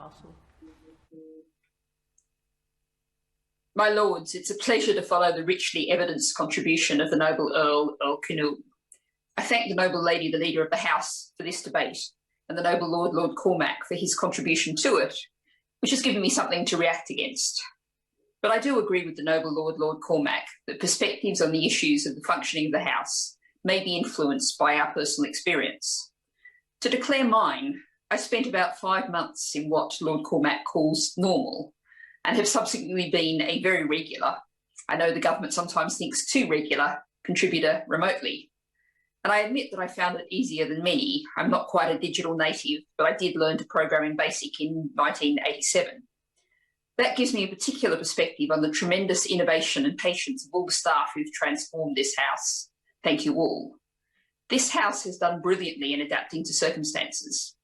Castle. My lords, it's a pleasure to follow the richly evidenced contribution of the noble Earl Kinnoul. I thank the noble lady, the Leader of the House, for this debate, and the noble Lord Cormac for his contribution to it, which has given me something to react against. But I do agree with the noble Lord Cormac that perspectives on the issues of the functioning of the House may be influenced by our personal experience. To declare mine, I spent about 5 months in what Lord Cormac calls normal, and have subsequently been a very regular, I know the government sometimes thinks too regular, contributor remotely. And I admit that I found it easier than many. I'm not quite a digital native, but I did learn to program in BASIC in 1987. That gives me a particular perspective on the tremendous innovation and patience of all the staff who've transformed this House. Thank you all. This House has done brilliantly in adapting to circumstances,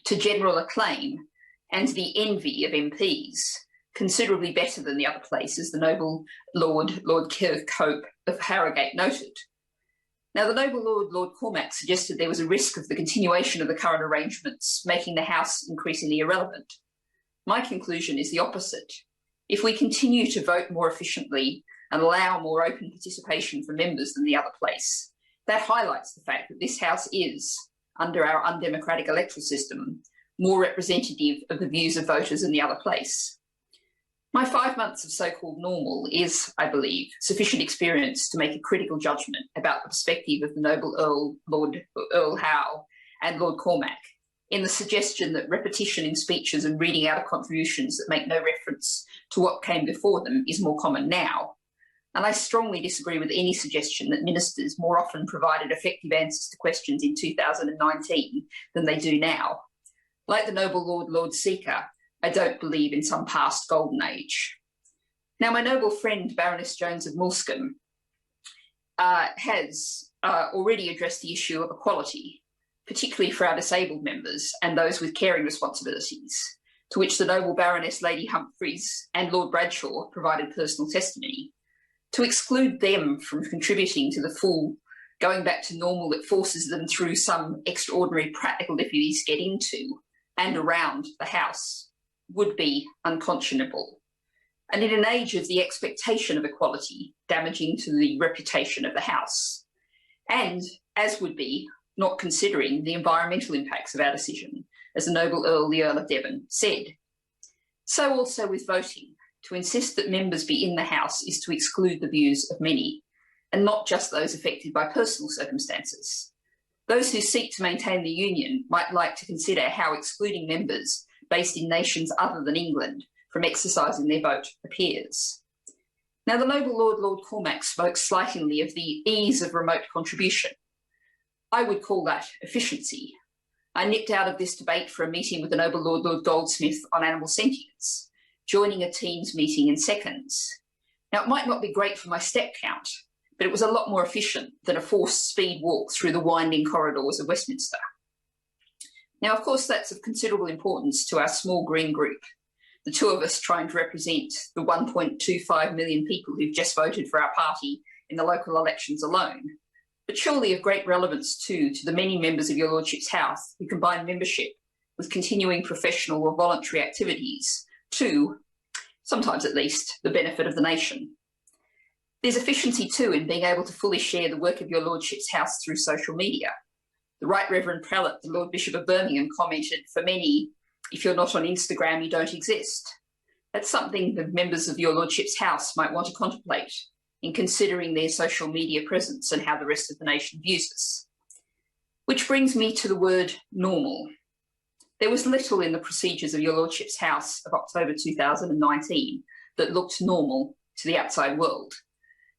to general acclaim and the envy of MPs, considerably better than the other places, the noble Lord Kirkhope of Harrogate noted. Now, the noble Lord Cormac suggested there was a risk of the continuation of the current arrangements, making the House increasingly irrelevant. My conclusion is the opposite. If we continue to vote more efficiently and allow more open participation for members than the other place, that highlights the fact that this House is, under our undemocratic electoral system, more representative of the views of voters than the other place. My 5 months of so-called normal is, I believe, sufficient experience to make a critical judgment about the perspective of the noble Earl Howe and Lord Cormac in the suggestion that repetition in speeches and reading out of contributions that make no reference to what came before them is more common now. And I strongly disagree with any suggestion that ministers more often provided effective answers to questions in 2019 than they do now. Like the noble Lord Seeker, I don't believe in some past golden age. Now, my noble friend Baroness Jones of Moulsecoomb has already addressed the issue of equality, particularly for our disabled members and those with caring responsibilities, to which the noble Baroness Lady Humphreys and Lord Bradshaw provided personal testimony. To exclude them from contributing to the full going back to normal that forces them through some extraordinary practical difficulties to get into and around the House would be unconscionable. And in an age of the expectation of equality damaging to the reputation of the House, and as would be not considering the environmental impacts of our decision, as the noble the Earl of Devon said. So also with voting, to insist that members be in the House is to exclude the views of many, and not just those affected by personal circumstances. Those who seek to maintain the Union might like to consider how excluding members based in nations other than England from exercising their vote appears. Now, the noble Lord Cormac spoke slightingly of the ease of remote contribution. I would call that efficiency. I nipped out of this debate for a meeting with the noble Lord Goldsmith on animal sentience, joining a Teams meeting in seconds. Now, it might not be great for my step count, but it was a lot more efficient than a forced speed walk through the winding corridors of Westminster. Now, of course, that's of considerable importance to our small green group, the two of us trying to represent the 1.25 million people who've just voted for our party in the local elections alone, but surely of great relevance too to the many members of your Lordship's House who combine membership with continuing professional or voluntary activities to, sometimes at least, the benefit of the nation. There's efficiency too in being able to fully share the work of your Lordship's House through social media. The Right Reverend Prelate, the Lord Bishop of Birmingham, commented, for many, if you're not on Instagram, you don't exist. That's something the members of your Lordship's House might want to contemplate in considering their social media presence and how the rest of the nation views us. Which brings me to the word normal. There was little in the procedures of your Lordship's House of October 2019 that looked normal to the outside world.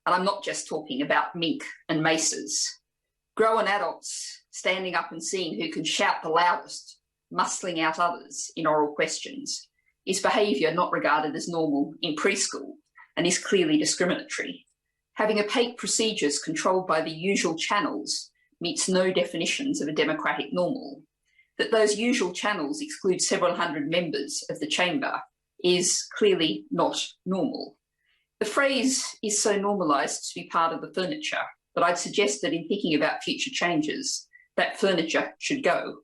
And I'm not just talking about mink and maces. Grown adults standing up and seeing who can shout the loudest, muscling out others in oral questions, is behaviour not regarded as normal in preschool and is clearly discriminatory. Having opaque procedures controlled by the usual channels meets no definitions of a democratic normal. That those usual channels exclude several hundred members of the chamber is clearly not normal. The phrase is so normalised to be part of the furniture that I'd suggest that in thinking about future changes, that furniture should go.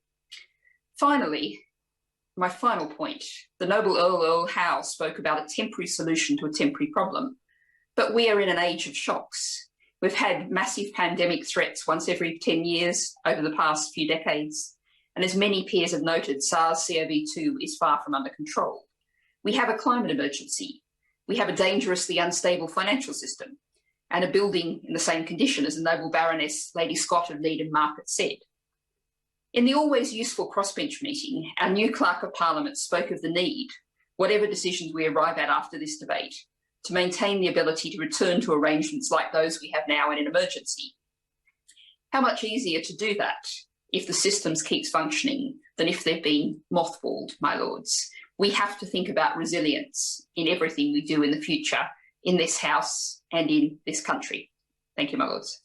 Finally, my final point, the noble Earl Howe spoke about a temporary solution to a temporary problem, but we are in an age of shocks. We've had massive pandemic threats once every 10 years over the past few decades, and as many peers have noted, SARS-CoV-2 is far from under control. We have a climate emergency. We have a dangerously unstable financial system and a building in the same condition as the noble Baroness Lady Scott of Needham Market said. In the always useful crossbench meeting, our new Clerk of Parliament spoke of the need, whatever decisions we arrive at after this debate, to maintain the ability to return to arrangements like those we have now in an emergency. How much easier to do that if the systems keeps functioning than if they've been mothballed, my lords. We have to think about resilience in everything we do in the future, in this House and in this country. Thank you, my lords.